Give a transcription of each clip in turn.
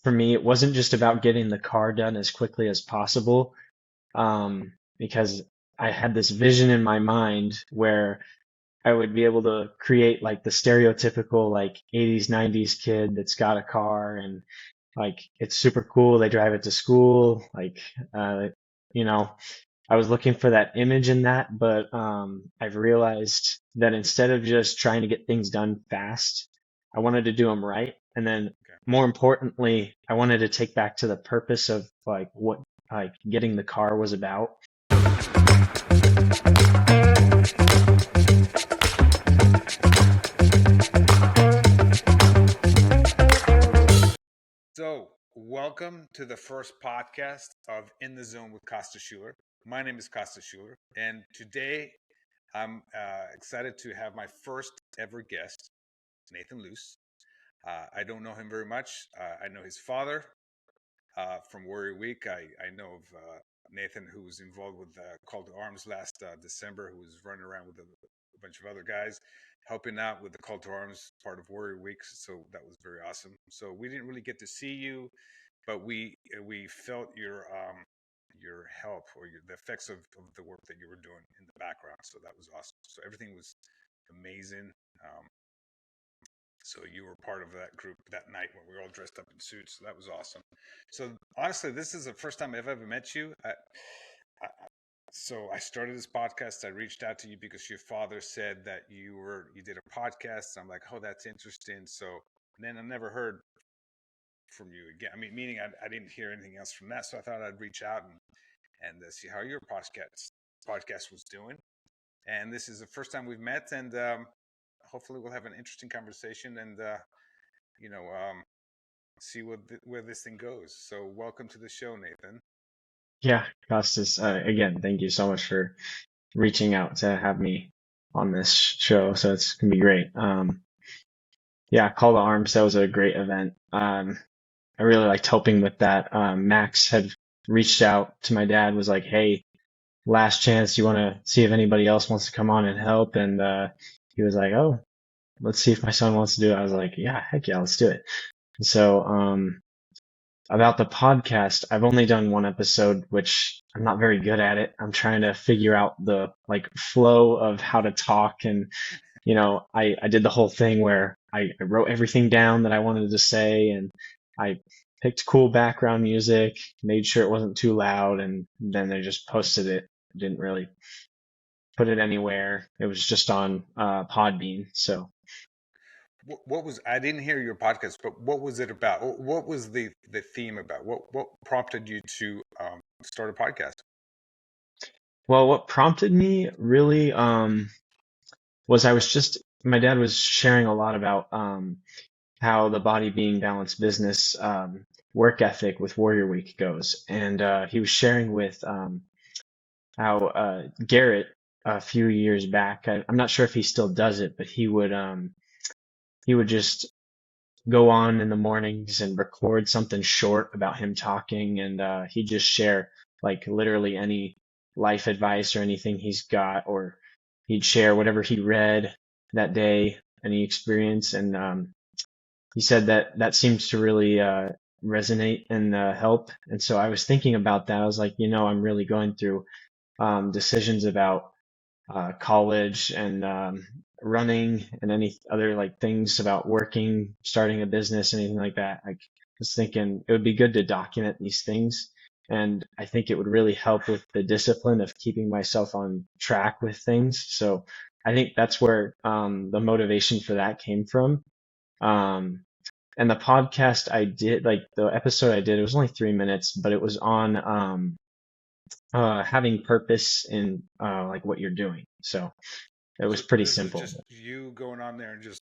for me, it wasn't just about getting the car done as quickly as possible, because I had this vision in my mind where I would be able to create like the stereotypical like 80s, 90s kid that's got a car and like it's super cool. They drive it to school. Uh, you know, I was looking for that image in that, but I've realized that instead of just trying to get things done fast, I wanted to do them right. And then Okay. more importantly, I wanted to take back to the purpose of like what like getting the car was about. So, welcome to the first podcast of In the Zone with Costas Schuler. My name is Costas Schuler, and today I'm excited to have my first ever guest, Nathan Luce. I don't know him very much. I know his father from Warrior Week. I know of Nathan, who was involved with Call to Arms last December, who was running around with a bunch of other guys, helping out with the Call to Arms part of Warrior Week. So that was very awesome. So we didn't really get to see you, but we felt your help or the effects of the work that you were doing in the background. So that was awesome. So everything was amazing. So you were part of that group that night when we were all dressed up in suits. So that was awesome. So honestly, this is the first time I've ever met you. I, so I started this podcast. I reached out to you because your father said that you did a podcast. I'm like, oh, that's interesting. So then I never heard from you again. I mean, meaning I didn't hear anything else from that. So I thought I'd reach out and see how your podcast was doing. And this is the first time we've met, and hopefully we'll have an interesting conversation and you know um, see where this thing goes. So welcome to the show, Nathan. Yeah, Costas, again, thank you so much for reaching out to have me on this show. So it's gonna be great. Yeah, Call to Arms, that was a great event. I really liked helping with that. Max had reached out to my dad, was like, "Hey, last chance. You want to see if anybody else wants to come on and help?" And he was like, "Oh, let's see if my son wants to do it." I was like, "Yeah, heck yeah, let's do it." And so, about the podcast, I've only done one episode, which I'm not very good at it. I'm trying to figure out the like flow of how to talk. And, I did the whole thing where I wrote everything down that I wanted to say, and I picked cool background music, made sure it wasn't too loud, and then I just posted it. Didn't really put it anywhere. It was just on Podbean. So What was I didn't hear your podcast, but what was it about? What was the theme about? What prompted you to start a podcast? well, what prompted me really was my dad was sharing a lot about how the Body Being Balance business work ethic with Warrior Week goes. And he was sharing with how Garrett a few years back, I'm not sure if he still does it, but he would just go on in the mornings and record something short about him talking, and he'd just share like literally any life advice or anything he's got, or he'd share whatever he read that day, any experience. And he said that that seems to really resonate and help. And so I was thinking about that. I was like, I'm really going through decisions about college and running and any other like things about working, starting a business, anything like that. I was thinking it would be good to document these things. And I think it would really help with the discipline of keeping myself on track with things. So I think that's where the motivation for that came from. Um, and the podcast I did, like the episode I did, it was only 3 minutes, but it was on having purpose in like what you're doing. So it was So pretty this is simple. just you going on there and just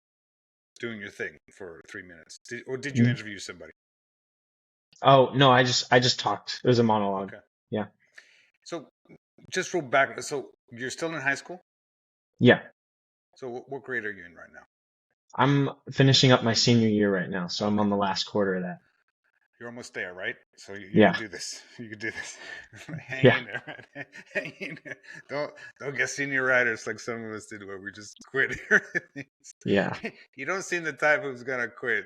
doing your thing for 3 minutes, or did you Mhm. interview somebody? Oh no, I just talked. It was a monologue. Okay. Yeah. So just roll back. So you're still in high school. Yeah. So what grade are you in right now? I'm finishing up my senior year right now, so I'm Okay. on the last quarter of that. You're almost there, right? So you can Yeah. do this. You can do this. Hang Yeah. in there, right? Hang in there. Don't get senior writers like some of us did, where we just quit. Yeah. You don't seem the type who's gonna quit.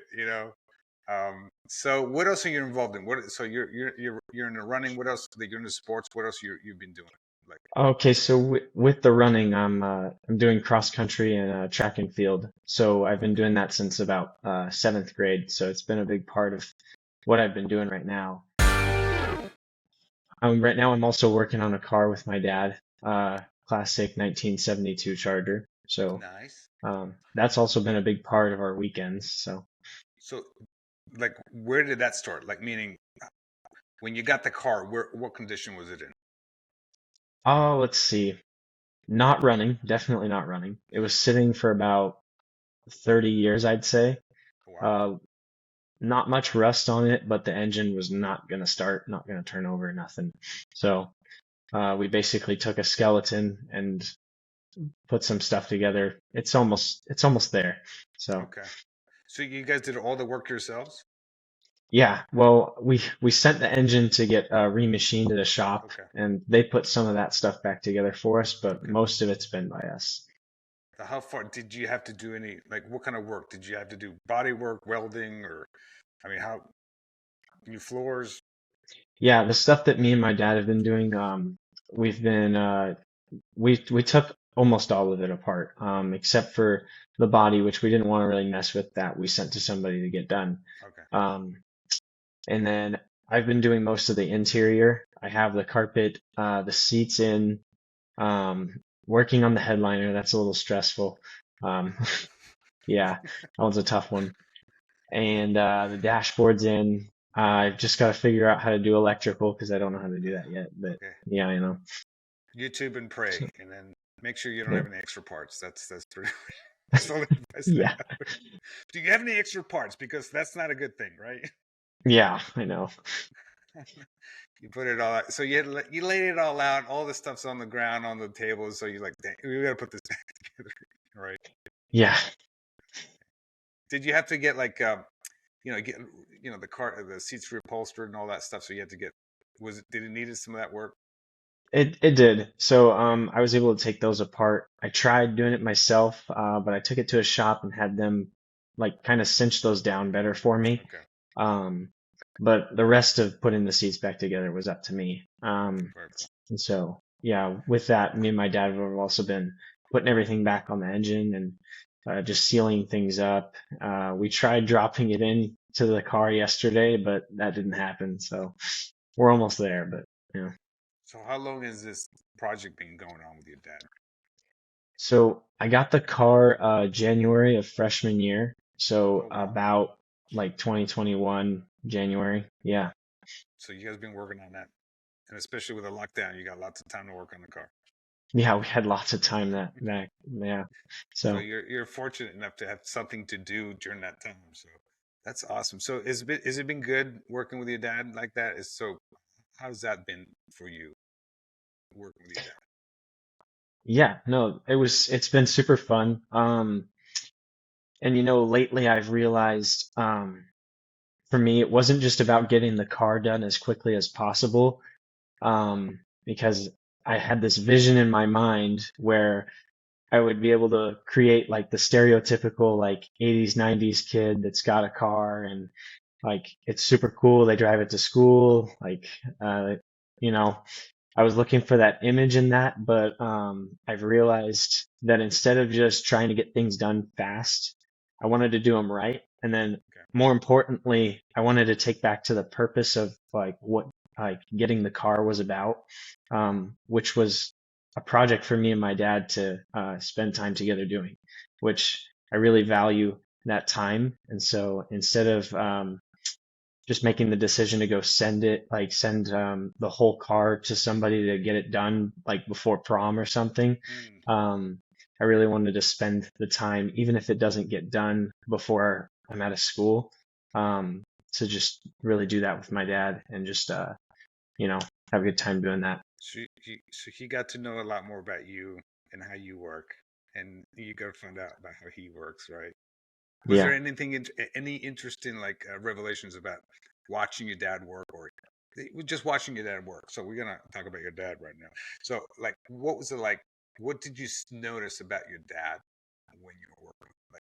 So what else are you involved in? So you're into running. What else? Like you're into sports. What else you've been doing? Like, Okay, so with the running, I'm doing cross country and track and field. So I've been okay, doing that since about seventh grade. So it's been a big part of what I've been doing right now. Right now I'm also working on a car with my dad, classic 1972 Charger. So nice. that's also been a big part of our weekends. So So like, where did that start? Like, meaning when you got the car, what condition was it in? let's see. Not running, definitely not running. It was sitting for about 30 years, I'd say. Wow. Uh, Not much rust on it, but the engine was not going to start, not going to turn over, nothing. So we basically took a skeleton and put some stuff together. It's almost there. So Okay. So you guys did all the work yourselves? yeah, well, we sent the engine to get remachined at a shop, Okay. and they put some of that stuff back together for us, but Okay. most of it's been by us. So how far did you have to do any, like, what kind of work? Did you have to do body work, welding, or, I mean, how, new floors? Yeah, the stuff that me and my dad have been doing, we've been we took almost all of it apart, except for the body, which we didn't want to really mess with. That we sent to somebody to get done. Okay. Um, and then I've been doing most of the interior. I have the carpet, the seats in, working on the headliner. That's a little stressful. Um, yeah, that one's a tough one. And the dashboard's in. I've just got to figure out how to do electrical because I don't know how to do that yet. But Okay. yeah, you know. YouTube and pray, So, and then make sure you don't yeah. have any extra parts. That's pretty. That's the only advice I Yeah. have. Do you have any extra parts? Because that's not a good thing, right? Yeah, I know. You put it all out. So you laid it all out. All the stuff's on the ground, on the table. So you're like, dang, we got to put this back together, right? Yeah. Did you have to get like, get, the car, the seats reupholstered and all that stuff? So you had to get. Did it needed some of that work? It did. So Okay. I was able to take those apart. I tried doing it myself, but I took it to a shop and had them like kind of cinch those down better for me. Okay. Um, but the rest of putting the seats back together was up to me. Perfect. And so yeah, with that, me and my dad have also been putting everything back on the engine and just sealing things up. We tried dropping it in to the car yesterday, but that didn't happen. So we're almost there, but yeah. So how long has this project been going on with your dad? So I got the car January of freshman year. So Oh wow. about like 2021 January. Yeah. So you guys been working on that, and especially with the lockdown, you got lots of time to work on the car. Yeah, we had lots of time that yeah. So So you're fortunate enough to have something to do during that time. So that's awesome. So is it been good working with your dad like that? How's that been for you working with your dad? yeah, no, it's been super fun. And lately I've realized for me it wasn't just about getting the car done as quickly as possible. Because I had this vision in my mind where I would be able to create like the stereotypical like 80s, 90s kid that's got a car and like it's super cool. They drive it to school. Like, uh, you know, I was looking for that image in that, but I've realized that instead of just trying to get things done fast, I wanted to do them right. And then Okay. more importantly, I wanted to take back to the purpose of like what like getting the car was about, which was a project for me and my dad to spend time together doing, which I really value that time. And so instead of just making the decision to go send the whole car to somebody to get it done like before prom or something. Mm. Um, I really wanted to spend the time, even if it doesn't get done before I'm out of school, to just really do that with my dad and just you know, have a good time doing that. So he got to know a lot more about you and how you work, and you got to find out about how he works, right? Was there Yeah. any interesting like revelations about watching your dad work, or just watching your dad work? So we're gonna talk about your dad right now. So like, what was it like? What did you notice about your dad when you were working? Like,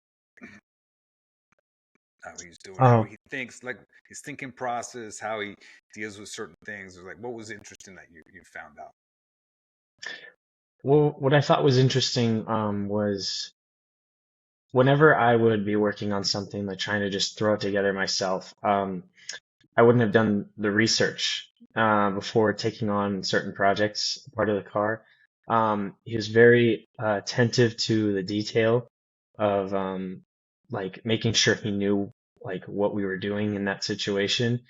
how he's doing, how Oh, he thinks, like his thinking process, how he deals with certain things. Or like, what was interesting that you found out? well, what I thought was interesting was whenever I would be working on something, like trying to just throw it together myself, I wouldn't have done the research before taking on certain projects, part of the car. He was very attentive to the detail of like making sure he knew like what we were doing in that situation.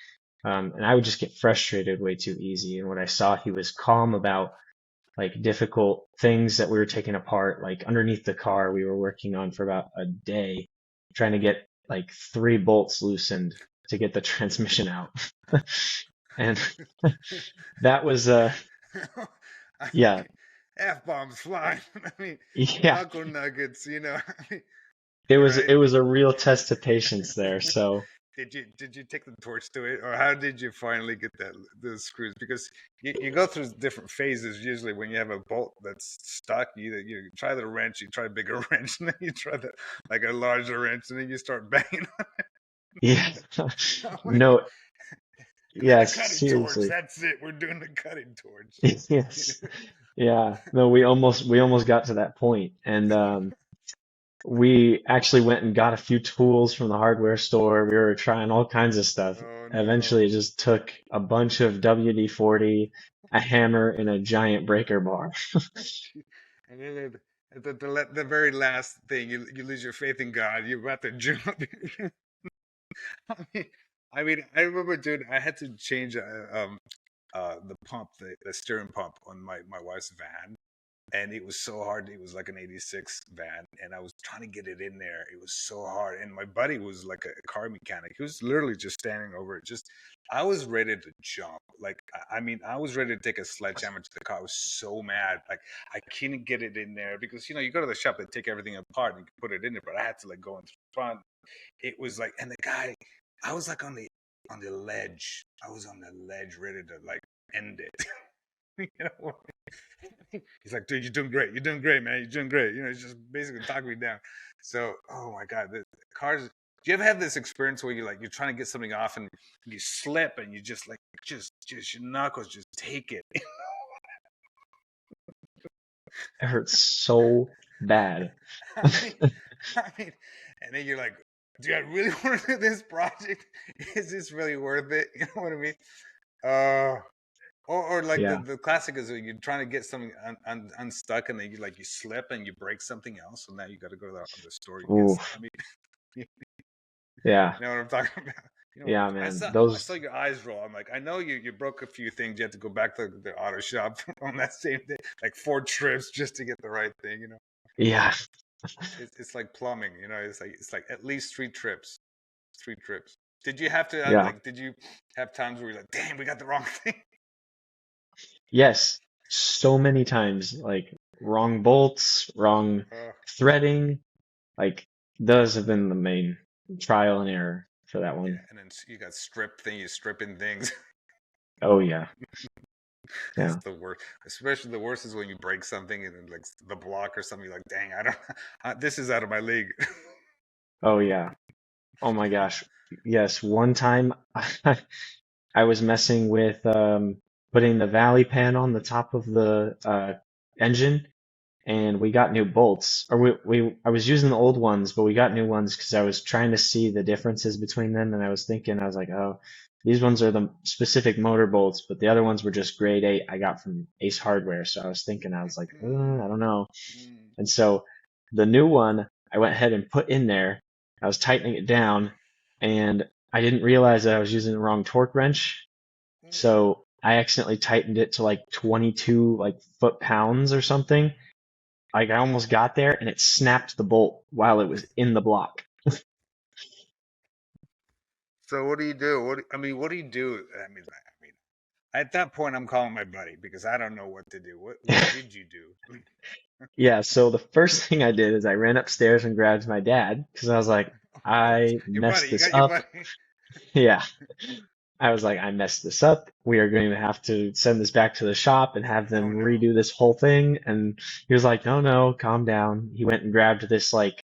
And I would just get frustrated way too easy. And what I saw, he was calm about like difficult things that we were taking apart, like underneath the car, we were working on for about a day, trying to get like 3 bolts loosened to get the transmission out. And that was I yeah, mean, f bombs flying. I mean, yeah, knuckle nuggets. I mean, it right? was a real test of patience there. So Did you take the torch to it, or how did you finally get those screws? Because you go through different phases. Usually, when you have a bolt that's stuck, you try the wrench, you try a bigger wrench, and then you try the like a larger wrench, and then you start banging. yeah, I'm like, no, and then the yes, cutting torch. seriously. That's it. We're doing the cutting torch. Yes. Yeah. No, we almost got to that point. And we actually went and got a few tools from the hardware store. We were trying all kinds of stuff. Oh no. Eventually, it just took a bunch of WD-40, a hammer, and a giant breaker bar. And then the very last thing, you lose your faith in God. You're about to jump. I mean, I remember, dude. I had to change the pump, the steering pump on my wife's van, and it was so hard. It was like an '86 van, and I was trying to get it in there. It was so hard, and my buddy was like a car mechanic. He was literally just standing over it. Just, I was ready to jump. Like, I mean, I was ready to take a sledgehammer to the car. I was so mad. Like, I couldn't get it in there because you go to the shop, they take everything apart and you can put it in there, but I had to like go in front. It was like, and the guy, I was like on the ledge. I was on the ledge, ready to like end it. you know, he's like, dude, you're doing great. You're doing great, man. You're doing great. He's just basically talking me down. So, oh my God, the cars. Do you ever have this experience where you're trying to get something off and you slip and you just like just your knuckles just take it? It hurts so bad. I mean, I mean, and then you're like, do I really want to do this project? Is this really worth it? You know what I mean? Uh, or like the, Yeah. the classic is you're trying to get something unstuck and then you slip and you break something else. So now you got to go to the store and get. Ooh. I mean, you Yeah. know what I'm talking about? Yeah, I man. saw I Those, saw your eyes roll. I'm like, I know you broke a few things. You had to go back to the auto shop on that same day, like 4 trips just to get the right thing. yeah. It's like plumbing. It's like at least 3 trips. 3 trips. Did you have to Yeah. like? Did you have times where you're like, damn, we got the wrong thing? Yes. So many times, like wrong bolts, wrong Uh, threading. Like those have been the main trial and error for that yeah, one. and then you got you stripping things. Oh yeah. That's Yeah. the worst. Especially the worst is when you break something and then like the block or something. You're like, dang, I don't. This is out of my league. Oh yeah. Oh my gosh. Yes, one time I was messing with putting the valley pan on the top of the engine, and we got new bolts. Or I was using the old ones, but we got new ones because I was trying to see the differences between them, and I was like, oh, these ones are the specific motor bolts, but the other ones were just grade 8 I got from Ace Hardware. So I was like, I don't know. Mm, And so the new one I went ahead and put in there. I was tightening it down, and I didn't realize that I was using the wrong torque wrench. mm. So I accidentally tightened it to like 22 like foot-pounds or something. Like I almost got there and it snapped the bolt while it was in the block. So what do you do? What do you do? I mean, at that point, I'm calling my buddy because I don't know what to do. What did you do? Yeah, so the first thing I did is I ran upstairs and grabbed my dad because I was like, I Your buddy, messed you this got your up. buddy. Yeah, I was like, I messed this up. We are going to have to send this back to the shop and have Oh them no. redo this whole thing. And he was like, no, no, calm down. He went and grabbed this like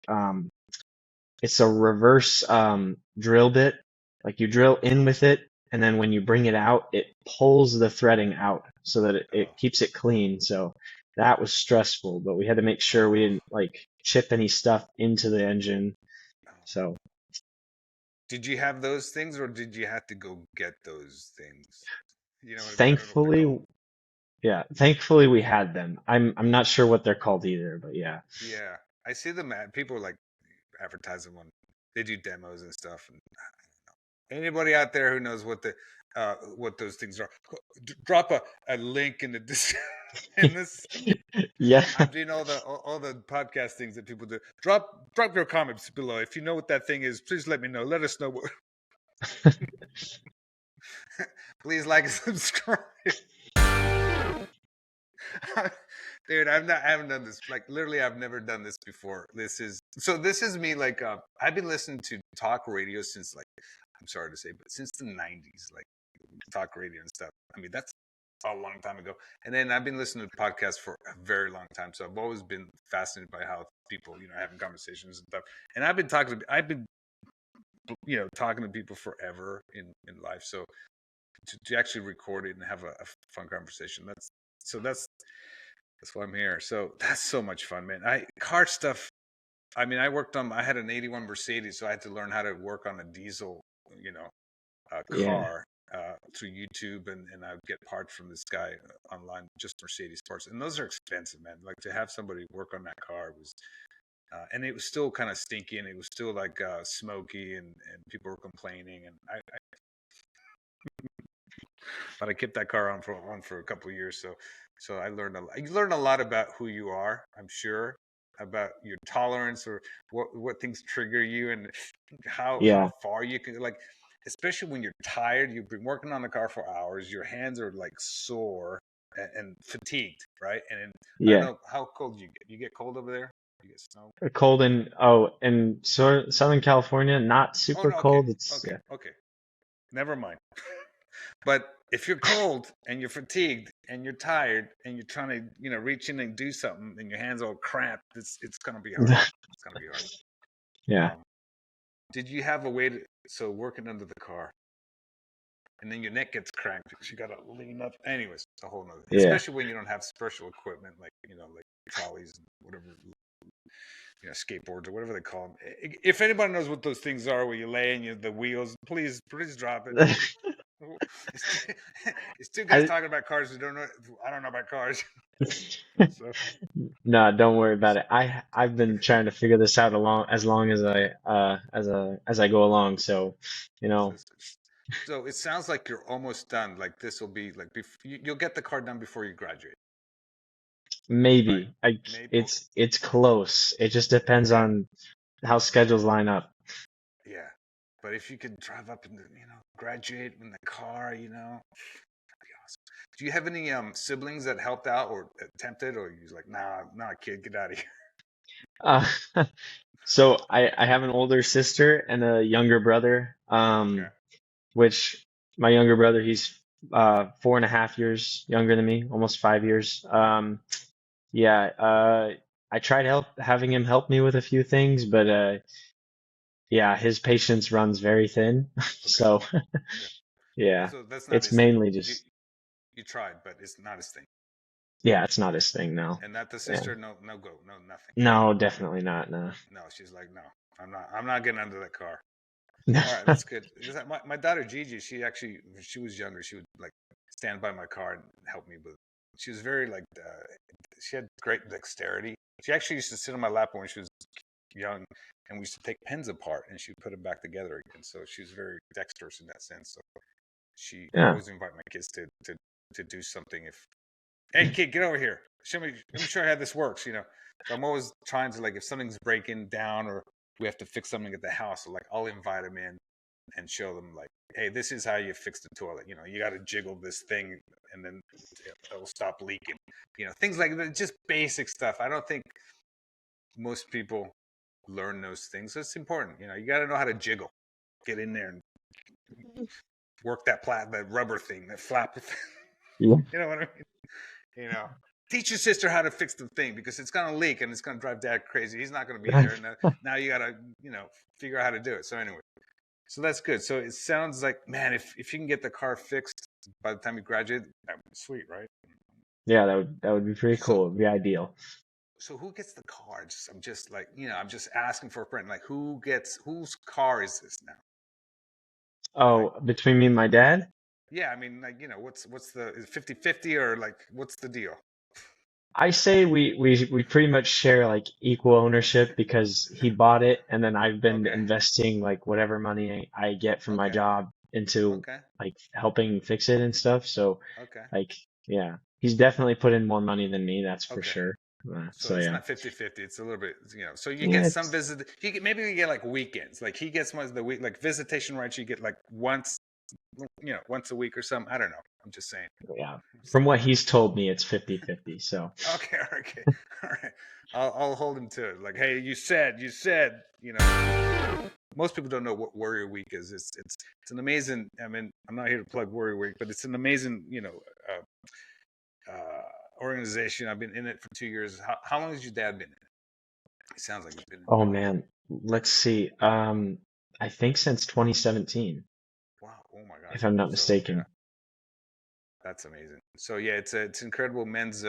it's a reverse drill bit. Like you drill in with it, and then when you bring it out, it pulls the threading out so that Oh, it keeps it clean. So that was stressful, but we had to make sure we oh, didn't like chip any stuff into the engine. oh. So Did you have those things, or did you have to go get those things? You know what I mean? I don't know what they're called. thankfully, yeah, thankfully we had them. I'm not sure what they're called either, but yeah. Yeah, I see them at people like advertise them on. They do demos and stuff. And anybody out there who knows what those things are, drop a link in the in this. Yeah. I'm doing all the podcast things that people do. Drop your comments below if you know what that thing is. Please let me know. Let us know what. Please like and subscribe. Dude, I haven't done this. Like literally, I've never done this before. This is me. Like, I've been listening to talk radio since like, I'm sorry to say, but since the '90s, like talk radio and stuff. I mean, that's a long time ago. And then I've been listening to podcasts for a very long time. So I've always been fascinated by how people, having conversations and stuff. And I've been, talking to people forever in life. So to actually record it and have a fun conversation, that's why I'm here. So that's so much fun, man. Car stuff. I mean, I had an '81 Mercedes, so I had to learn how to work on a diesel, you know, Yeah. car through YouTube, and I would get parts from this guy online, just Mercedes parts, and those are expensive, man. Like to have somebody work on that car was, and it was still kind of stinky, and it was still like smoky, and people were complaining, and but I kept that car on for a couple of years, so I learned a lot. You learn a lot about who you are, I'm sure, about your tolerance or what things trigger you, and how Yeah. far you can like, especially when you're tired. You've been working on the car for hours. Your hands are like sore and fatigued, right? And I don't Yeah. know how cold you get. You get cold over there? You get snow? Cold in Southern California, not Oh super no, okay, cold. It's okay, yeah. okay. Never mind. But if you're cold and you're fatigued and you're tired and you're trying to, reach in and do something and your hands all cramped, it's gonna be hard. It's gonna be hard. Yeah. Um, did you have a way to working under the car and then your neck gets cranked because you gotta lean up? Anyways, it's a whole nother. Yeah. Especially when you don't have special equipment like like trolleys and whatever, skateboards or whatever they call them. If anybody knows what those things are, where you lay and the wheels, please drop it. It's two, it's two guys I talking about cars who don't know. I don't know about cars, so No, don't worry about it. I've been trying to figure this out as long as I go along. So, you so, know, so it sounds like you're almost done. Like this will be like you'll get the car done before you graduate, right? maybe Maybe. it's close. It just depends Yeah, on how schedules line up. yeah. But if you could drive up and graduate in the car, that'd be awesome. Do you have any siblings that helped out or attempted, or you like, nah, kid, get out of here? Uh, so I have an older sister and a younger brother. Okay. Which my younger brother, he's 4.5 years younger than me, almost 5 years. Yeah, I tried having him help me with a few things, but yeah, his patience runs very thin. Okay. So Okay. yeah, So that's not it's his thing. mainly You just you tried, but it's not his thing. yeah, it's not his thing now. And not the Yeah, sister. No, no go, no nothing. no, definitely not. No, No, she's like, no, I'm not getting under that car. no. All right, that's good. Because my daughter Gigi, when she was younger, she would like stand by my car and help me with. She was very like, she had great dexterity. She actually used to sit on my lap when she was young, and we used to take pens apart and she would put them back together again. So she was very dexterous in that sense. So I Yeah. always invite my kids to do something. If hey kid, get over here. Let me show you how this works. So I'm always trying to like if something's breaking down or we have to fix something at the house, so, like I'll invite them in and show them like, hey, this is how you fix the toilet. You got to jiggle this thing and then it'll stop leaking. Things like that, just basic stuff. I don't think most people learn those things. It's important. You got to know how to jiggle. Get in there and work that rubber thing, that flap. Yeah. You know what I mean? You know, teach your sister how to fix the thing because it's gonna leak and it's gonna drive dad crazy. He's not gonna be there, and now you gotta figure out how to do it. So anyway, So that's good. So it sounds like, man, if you can get the car fixed by the time you graduate, that would be sweet, right? Yeah, that would be pretty So cool. It'd be ideal. so who gets the car? I'm just like, I'm just asking for a friend. Like whose car is this now? Like, Oh, between me and my dad, yeah, I mean, like, what's the is it 50-50 or like what's the deal? I say we pretty much share like equal ownership because he bought it and then I've been Okay. investing like whatever money I get from my Okay. job into Okay. like helping fix it and stuff. So Okay. like yeah, he's definitely put in more money than me, that's for Okay. sure. So So it's yeah. not 50-50. It's a little bit, so you Yeah, get some it's visit. Maybe you get like weekends. Like he gets one of the week, like visitation rights. You get like once, once a week or something. I don't know. I'm just saying. yeah. From what he's told me, it's 50-50. So Okay, okay, all right. I'll hold him to it. like, hey, you said. Most people don't know what Warrior Week is. It's an amazing. I mean, I'm not here to plug Warrior Week, but it's an amazing, organization. I've been in it for 2 years. How long has your dad been in it? It sounds like he's been in it oh a while. man, let's see. I think since 2017, Wow. Oh my gosh. if I'm not So yeah, mistaken. that's amazing. So yeah, it's incredible men's.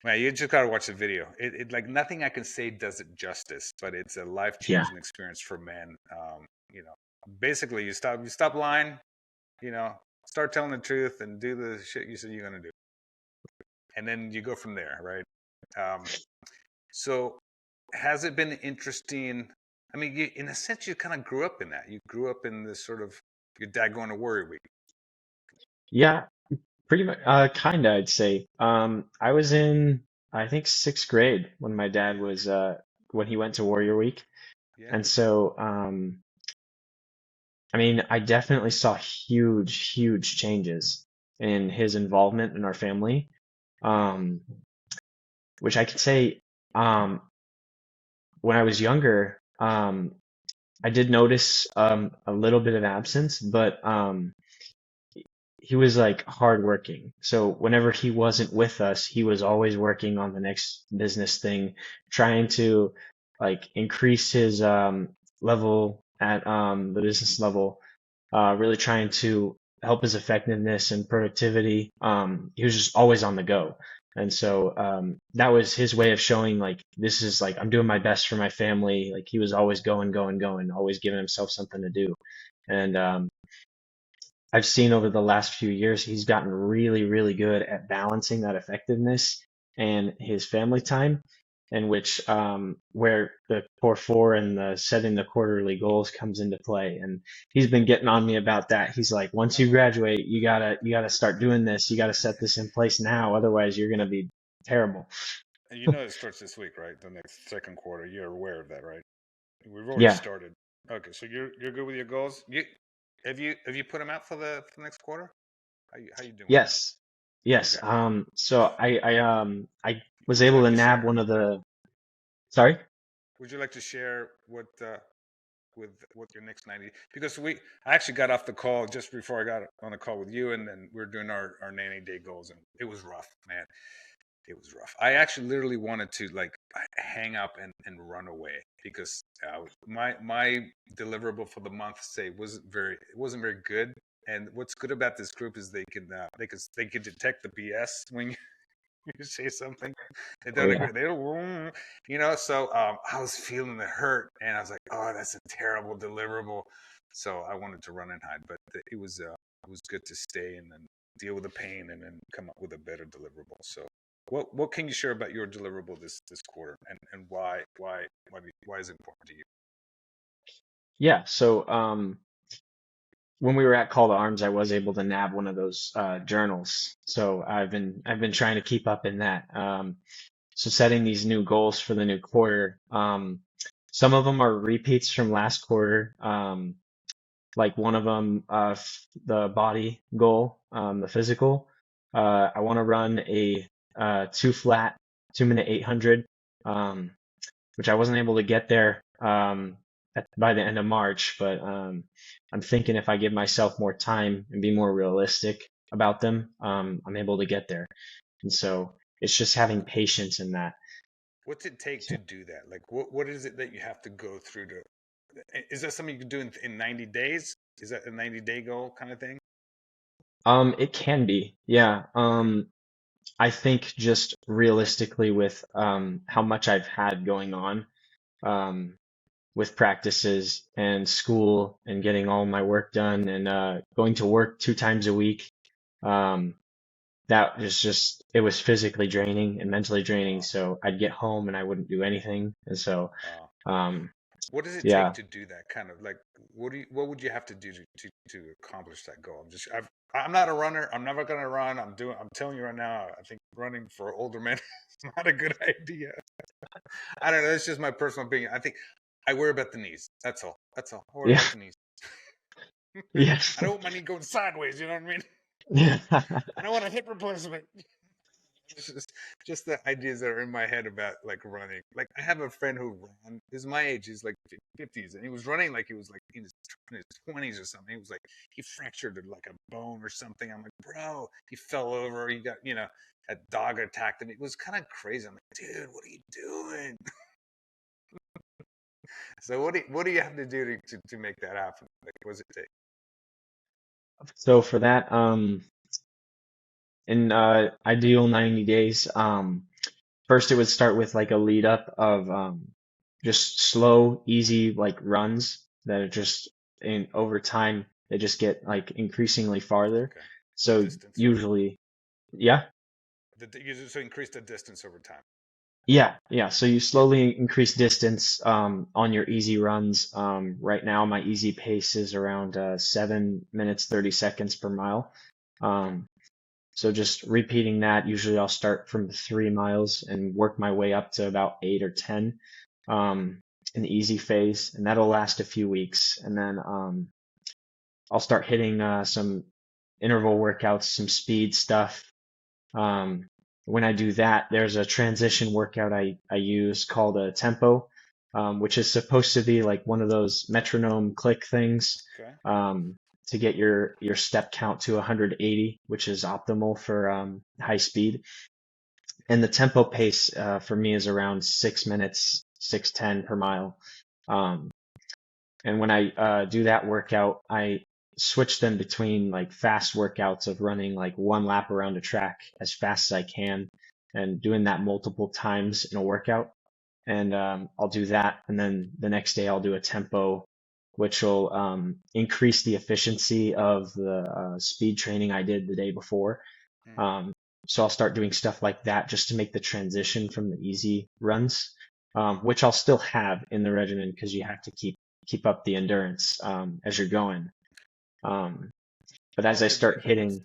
Man, you just gotta watch the video. It like nothing I can say does it justice, but it's a life Yeah. changing experience for men. Basically, you stop lying. You know, start telling the truth and do the shit you said you're gonna do, and then you go from there, right? Um, so, has it been interesting? I mean, in a sense, you kind of grew up in that. You grew up in this sort of your dad going to Warrior Week. Yeah, pretty much, kinda, I'd say. I was in, I think, sixth grade when my dad was, when he went to Warrior Week. Yeah, And so, I mean, I definitely saw huge, huge changes in his involvement in our family. yeah, Um, which I could say, um, when I was younger, I did notice, a little bit of absence, but, he was like hardworking. So whenever he wasn't with us, he was always working on the next business thing, trying to like increase his level at the business level, really trying to help his effectiveness and productivity. He was just always on the go. And so that was his way of showing like this is like I'm doing my best for my family. Like he was always going, going, going, always giving himself something to do. And I've seen over the last few years, he's gotten really, really good at balancing that effectiveness and his family time, in which where the core four and the setting the quarterly goals comes into play. And he's been getting on me about that. He's like, once you graduate, you gotta start doing this. You gotta set this in place now, otherwise you're gonna be terrible. and it starts this week, right? The next second quarter. You're aware of that, right? We've already Yeah. started. Okay, so you're good with your goals. Have you put them out for the next quarter? How you doing with that? Yes. Yes. Okay. So I was Would you able like to to nab share? one of the. Sorry. Would you like to share with what your next 90? Because I actually got off the call just before I got on the call with you, and then we are doing our 90-day goals, and it was rough, man. It was rough. I actually literally wanted to like hang up and run away because my deliverable for the month say it wasn't very good. And what's good about this group is they can detect the BS when you say something they Oh don't yeah. agree. They don't, So I was feeling the hurt, and I was like, "Oh, that's a terrible deliverable." So I wanted to run and hide, but it was good to stay and then deal with the pain and then come up with a better deliverable. So, what can you share about your deliverable this quarter, and why is it important to you? Yeah. So when we were at Call to Arms, I was able to nab one of those journals. So I've been trying to keep up in that. So setting these new goals for the new quarter. Some of them are repeats from last quarter. Like one of them, the body goal, the physical. I want to run a two flat, 2 minute 800, which I wasn't able to get there by the end of March. But I'm thinking if I give myself more time and be more realistic about them, I'm able to get there. And so it's just having patience in that. What's it take to So, do that? Like, what is it that you have to go through Is that something you can do in 90 days? Is that a 90-day goal kind of thing? It can be, yeah. Okay. I think just realistically with how much I've had going on um, with practices and school and getting all my work done and going to work 2 times a week, um, that was just it was physically draining and mentally draining. Wow. So I'd get home and I wouldn't do anything, and so Wow. um, What does it take yeah, to do that kind of like what would you have to do to accomplish that goal? I'm not a runner. I'm never gonna run. I'm telling you right now, I think running for older men is not a good idea. I don't know, that's just my personal opinion. I think I worry about the knees. That's all. That's all. I worry yeah, about the knees. yeah, I don't want my knee going sideways, you know what I mean? yeah, I don't want a hip replacement. It's just the ideas that are in my head about like running. Like I have a friend who ran. He's my age. He's like 50s, and he was running like he was like in his 20s or something. He was like he fractured like a bone or something. I'm like, bro, he fell over. He got a dog attacked him. It was kind of crazy. I'm like, dude, what are you doing? So what do you have to do to make that happen? Like, what does it take? So for that, in ideal 90 days, first it would start with like a lead up of just slow, easy like runs that are just in over time they just get like increasingly farther. Okay, the So distance, right? usually, yeah, So increase the distance over time. yeah. So you slowly increase distance on your easy runs. Right now my easy pace is around 7 minutes 30 seconds per mile. Okay. Um, So just repeating that, usually I'll start from 3 miles and work my way up to about 8 or 10 in the easy phase, and that'll last a few weeks. And then I'll start hitting some interval workouts, some speed stuff. Um, when I do that, there's a transition workout I use called a tempo, which is supposed to be like one of those metronome click things Okay. um, to get your step count to 180, which is optimal for high speed. And the tempo pace for me is around 6 minutes, 6:10 per mile. Um, and when I do that workout, I switch them between like fast workouts of running like one lap around a track as fast as I can and doing that multiple times in a workout. And I'll do that. And then the next day I'll do a tempo, which will increase the efficiency of the speed training I did the day before. Hmm. Um, so I'll start doing stuff like that just to make the transition from the easy runs, which I'll still have in the regimen because you have to keep up the endurance as you're going. Um, but How as I often do you? start What's hitting,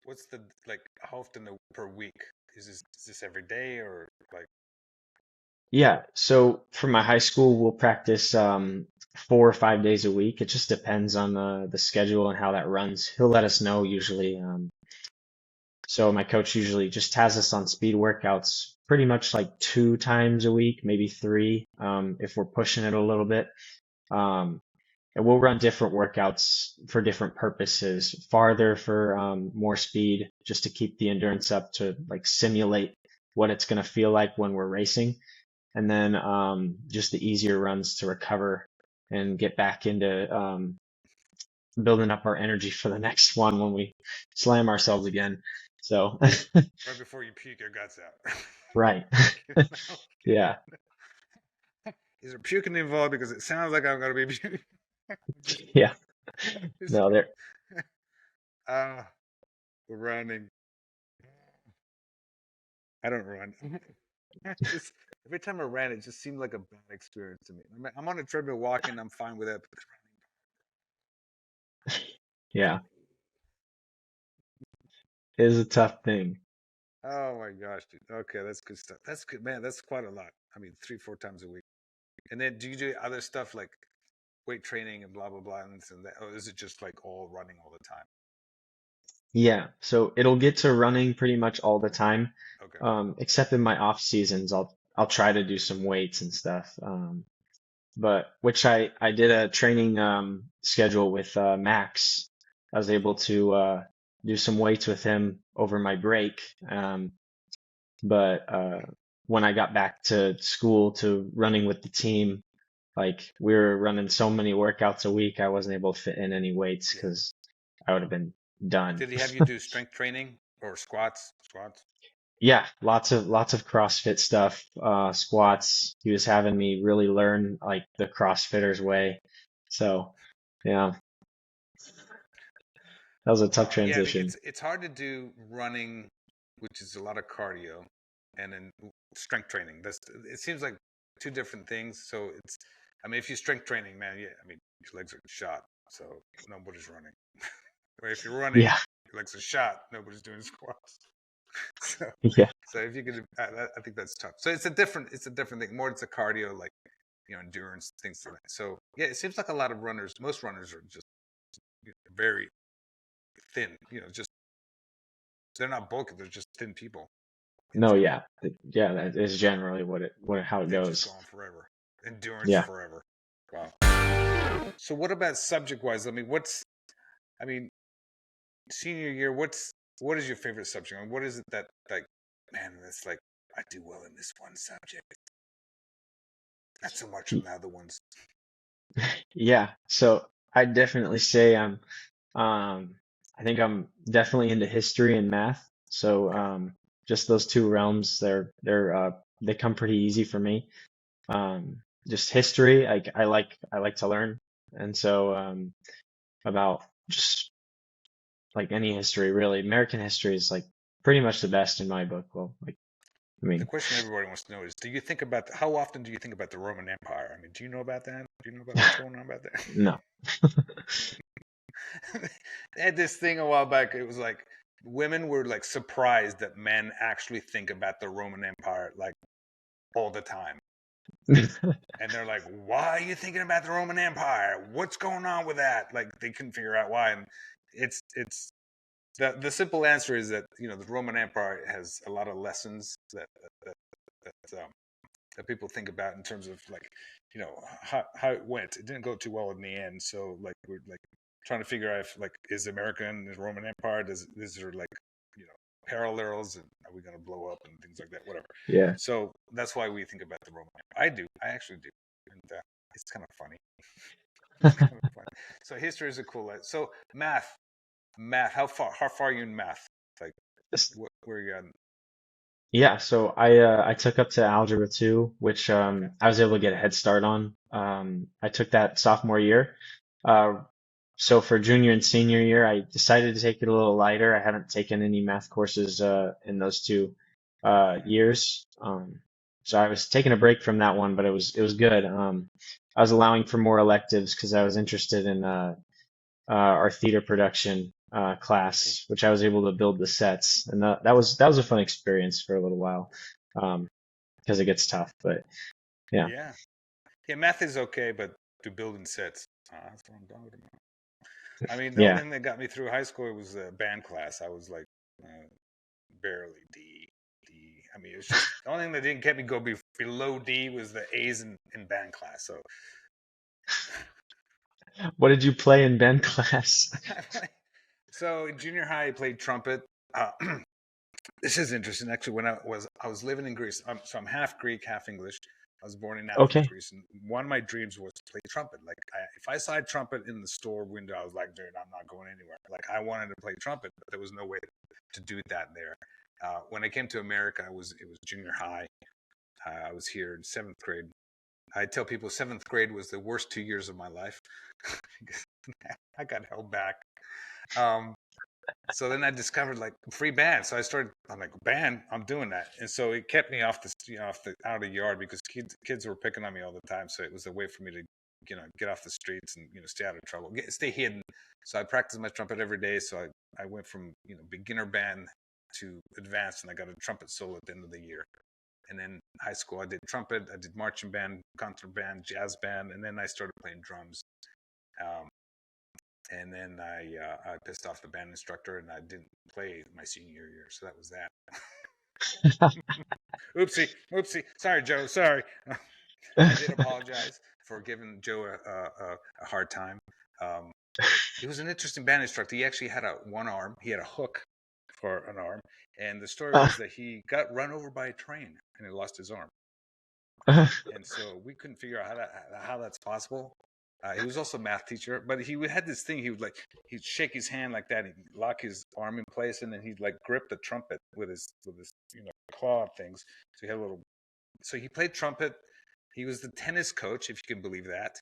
what's the like? How often per week? Is this every day or like? yeah. So for my high school, we'll practice 4 or 5 days a week. It just depends on the schedule and how that runs. He'll let us know usually. So my coach usually just has us on speed workouts pretty much like 2 times a week, maybe three, if we're pushing it a little bit. Um, and we'll run different workouts for different purposes. Farther for more speed, just to keep the endurance up to like simulate what it's going to feel like when we're racing. And then just the easier runs to recover and get back into building up our energy for the next one when we slam ourselves again. So, Right before you puke your guts out. right. No Yeah. kidding. Is there puking involved? Because it sounds like I'm gonna be puking. Just, Yeah. just No, there. uh, running. I don't run. Just every time I ran, it just seemed like a bad experience to me. I'm on a treadmill walking, I'm fine with it. But Yeah. It is a tough thing. oh my gosh, dude. Okay, that's good stuff. That's good, man. That's quite a lot. I mean, 3, 4 times a week. And then do you do other stuff like weight training and blah blah blah and this and that, or is it just like all running all the time? Yeah. So it'll get to running pretty much all the time, Okay, except in my off seasons. I'll try to do some weights and stuff. But which I did a training schedule with Max. I was able to do some weights with him over my break. But when I got back to school to running with the team, Like we were running so many workouts a week, I wasn't able to fit in any weights Yeah. because I would have been done. Did he have you do strength training or squats? Squats. Yeah, lots of CrossFit stuff, squats. He was having me really learn like the CrossFitters way. So, yeah, that was a tough Wow. Yeah. I mean, transition. it's hard to do running, which is a lot of cardio, and then strength training. It seems like two different things. So it's, I mean, if you strength training, man, yeah, I mean, your legs are shot, so nobody's running. Or if you're running, Yeah, your legs are shot, nobody's doing squats. So, yeah, so if you could, I think that's tough. So it's a different thing. More it's a cardio, like endurance things like that. So yeah, it seems like a lot of runners. Most runners are just very thin. Just they're not bulky. They're just thin people in no, general. yeah, yeah. That is generally how it They've just goes. gone forever. Endurance Yeah. forever. Wow. So what about subject wise? I mean, senior year. What is your favorite subject? I mean, what is it that like, man, that's like I do well in this one subject, not so much in the other ones. Yeah, so I definitely say um I think I'm definitely into history and math. So Okay. just those two realms, they come pretty easy for me. Just history, I like to learn. And so about just like any history really, American history is like pretty much the best in my book. Well, like I The mean, question everybody wants to know is: how often do you think about the Roman Empire? I mean, do you know about that? Do you know about what's going on about there? no. They had this thing a while back. It was like women were like surprised that men actually think about the Roman Empire like all the time. And they're like, "Why are you thinking about the Roman Empire? What's going on with that?" Like they couldn't figure out why. And it's the simple answer is that the Roman Empire has a lot of lessons that people think about in terms of like how it went. It didn't go too well in the end. So like we're like trying to figure out if like is America and the Roman Empire is there like parallels, and are we going to blow up and things like that, whatever. Yeah. So that's why we think about the Roman Empire. I actually do, and it's kind of funny. It's kind of funny. So history is a cool. So math. How far are you in math? Like where are you at? Yeah, so I took up to Algebra 2, which Okay. I was able to get a head start on. I took that sophomore year. Uh, so for junior and senior year, I decided to take it a little lighter. I haven't taken any math courses in those two Hmm. years. So I was taking a break from that one, but it was good. I was allowing for more electives because I was interested in our theater production Okay. class, which I was able to build the sets, and that was a fun experience for a little while, because it gets tough. But yeah, Yeah. Yeah, math is okay, but to building sets, that's what I'm talking about. I mean, the only yeah. thing that got me through high school was a band class. I was like barely D, D. I mean, it was just the only thing that didn't get me go below D was the A's in band class. So, What did you play in band class? so in junior high, I played trumpet. Uh, this is interesting, actually. When I was living in Greece, so I'm half Greek, half English. I was born in Athens, Okay. Greece, and one of my dreams was to play trumpet. Like, if I saw a trumpet in the store window, I was like, dude, I'm not going anywhere. Like, I wanted to play trumpet, but there was no way to do that there. When I came to America, it was junior high. I was here in seventh grade. I tell people seventh grade was the worst 2 years of my life. I got held back. Um, so then I discovered like free band. So I'm like, band, I'm doing that. And so it kept me off out of the yard because kids were picking on me all the time. So it was a way for me to, get off the streets and, stay out of trouble, stay hidden. So I practiced my trumpet every day. So I went from, beginner band to advanced, and I got a trumpet solo at the end of the year. And then high school, I did trumpet, I did marching band, concert band, jazz band, and then I started playing drums. Um, and then I pissed off the band instructor, and I didn't play my senior year, so that was that. Oopsie, oopsie. Sorry, Joe. Sorry. I did apologize for giving Joe a hard time. Um, he was an interesting band instructor. He actually had one arm. He had a hook for an arm, and the story was that he got run over by a train and he lost his arm. And so we couldn't figure out how that's possible. He was also a math teacher, but he had this thing. He'd shake his hand like that, and he'd lock his arm in place, and then he'd like grip the trumpet with his claw things. So he had a little. So he played trumpet. He was the tennis coach, if you can believe that,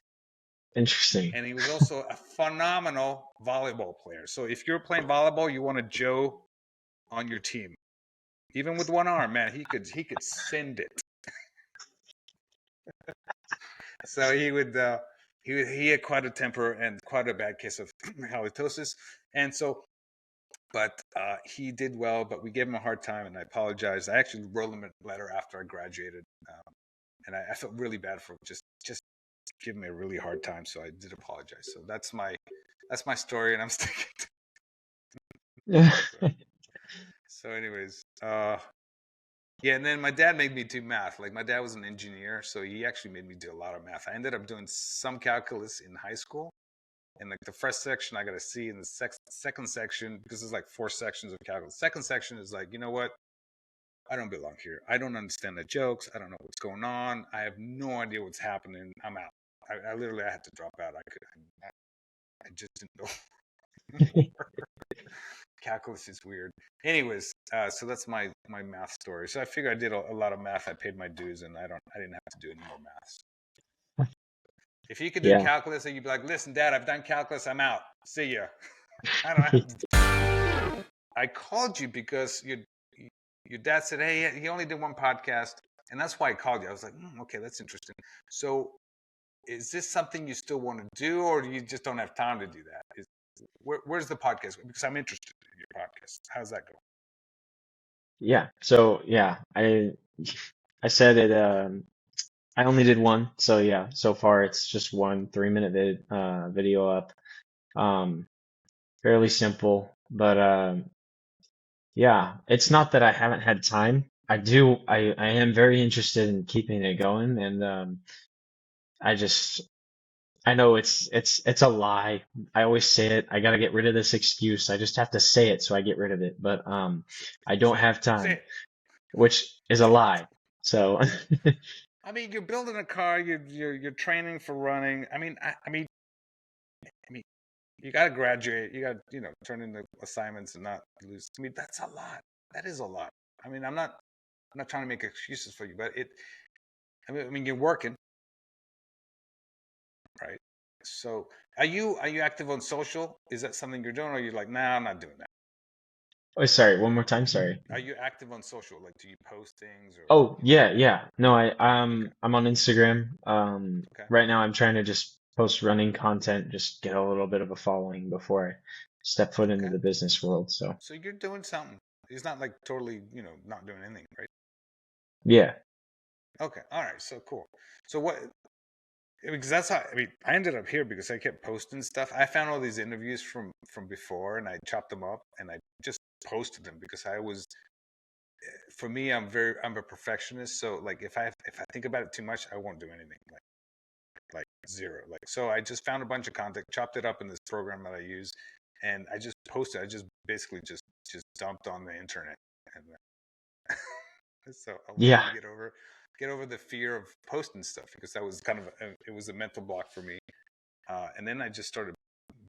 Interesting. and he was also a phenomenal volleyball player. So if you're playing volleyball, you want a Joe on your team. Even with one arm, man, he could send it. So he had quite a temper and quite a bad case of halitosis, and so but he did well. But we gave him a hard time, and I apologized. I actually wrote him a letter after I graduated, and I felt really bad for just giving me a really hard time. So I did apologize. So that's my story, and I'm sticking to it. So anyways, yeah, and then my dad made me do math. Like my dad was an engineer, so he actually made me do a lot of math. I ended up doing some calculus in high school, and like the first section I got a C, in the second section, because there's like 4 sections of calculus. Second section is like, you know what? I don't belong here. I don't understand the jokes. I don't know what's going on. I have no idea what's happening. I'm out. I literally had to drop out. I just didn't know. Calculus is weird. Anyways, so that's my math story. So I figured I did a lot of math. I paid my dues, and I didn't have to do any more maths. If you could do Yeah. calculus, and you'd be like, "Listen, Dad, I've done calculus. I'm out. See ya." I don't have to. I called you because your dad said, "Hey, he only did one podcast," and that's why I called you. I was like, "Okay, that's interesting." So, is this something you still want to do, or do you just don't have time to do that? Where's the podcast? Because I'm interested in your podcast. How's that go? Yeah. So yeah, I said it. I only did one. So yeah, so far it's just one 3-minute video up. Um, Fairly simple, but yeah, it's not that I haven't had time. I am very interested in keeping it going, and I just I know it's a lie. I always say it. I gotta get rid of this excuse. I just have to say it so I get rid of it. But I don't Say it. have Say time, it. which is a Say it. lie. So I mean, you're building a car. You're training for running. I mean, you got to graduate. You got to turn in the assignments and not lose. I mean, that's a lot. That is a lot. I mean, I'm not trying to make excuses for you, but it. I mean, you're working, right? So, are you active on social? Is that something you're doing, or are you like, nah, I'm not doing that? oh, sorry, one more time. Sorry. Are you active on social? Like, do you post things or Oh, you know? yeah, yeah. No, Okay, I'm on Instagram. okay, Right now I'm trying to just post running content, just get a little bit of a following before I step foot into okay. the business world. So, So you're doing something. It's not like totally, not doing anything, right? yeah. Okay, all right. So cool. So what? Because that's how I ended up here because I kept posting stuff. I found all these interviews from before, and I chopped them up and I just posted them because I was for me I'm a perfectionist. So like if I think about it too much, I won't do anything. Like zero. Like so, I just found a bunch of content, chopped it up in this program that I use, and I just posted. I just basically just dumped on the internet, and so I was able Yeah. to get over the fear of posting stuff because that was kind of it was a mental block for me. And then I just started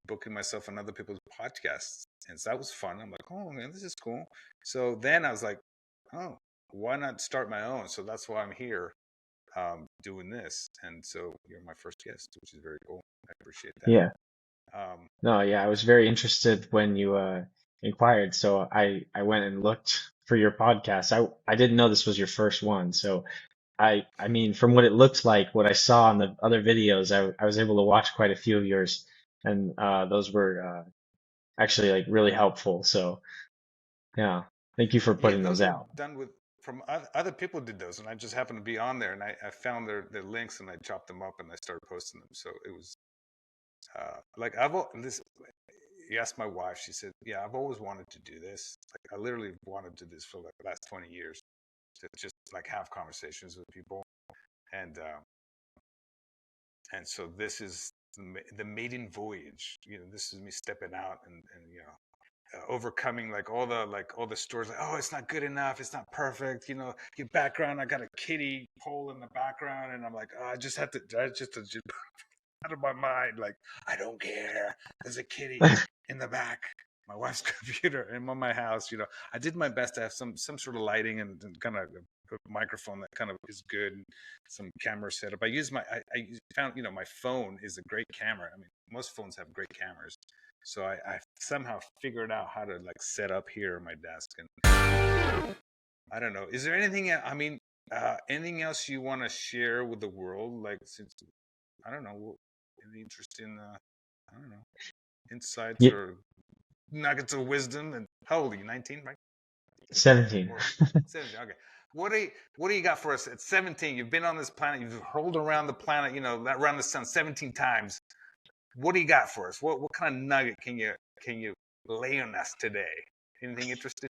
booking myself on other people's podcasts, and so that was fun. I'm like, oh man, this is cool. So then I was like, oh, why not start my own? So that's why I'm here doing this. And so you're my first guest, which is very cool. I appreciate that. Yeah. Um, No, yeah, I was very interested when you inquired, so I went and looked for your podcast. I didn't know this was your first one, so I mean, from what it looked like, what I saw in the other videos, I was able to watch quite a few of yours, and those were actually like really helpful. So yeah, thank you for yeah, putting those those were out. done with from other people did those, and I just happened to be on there, and I found their links, and I chopped them up, and I started posting them. So it was like this. You asked my wife. She said, "Yeah, I've always wanted to do this. Like I literally wanted to do this for like the last 20 years to just like have conversations with people." And so this is the maiden voyage. This is me stepping out and overcoming like all the stores, like, oh, it's not good enough, it's not perfect, your background, I got a kiddie pole in the background, and I'm like, oh, I just out of my mind, like, I don't care, there's a kitty in the back, my wife's computer, and on my house. I did my best to have some sort of lighting and kind of a microphone that kind of is good, and some camera setup. I found, my phone is a great camera. I mean, most phones have great cameras, so I somehow figured out how to like set up here on my desk. And I don't know, is there anything, anything else you want to share with the world, like, since, I don't know, any interesting, I don't know, insights Yeah, or nuggets of wisdom? And how old are you? 19, right? 17. Or 17? Okay. What do you got for us at 17? You've been on this planet. You've rolled around the planet, around the sun 17 times. What do you got for us? What kind of nugget can you lay on us today? Anything interesting?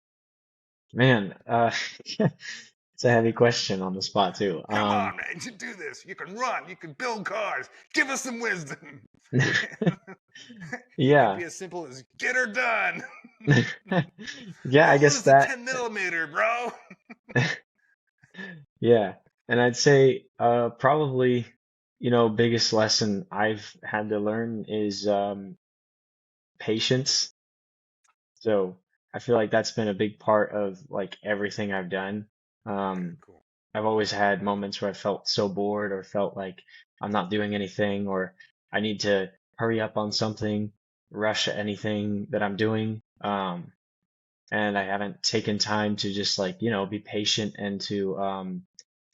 Man, it's a heavy question on the spot too. Come on, man, you do this. You can run. You can build cars. Give us some wisdom. It could Yeah. be as simple as get her done. Yeah, I How old guess is the that, 10 millimeter, bro? yeah. And I'd say probably, biggest lesson I've had to learn is patience. So I feel like that's been a big part of like everything I've done. Okay, Um, cool. I've always had moments where I felt so bored or felt like I'm not doing anything or I need to hurry up on something, rush anything that I'm doing. And I haven't taken time to just like, be patient and to,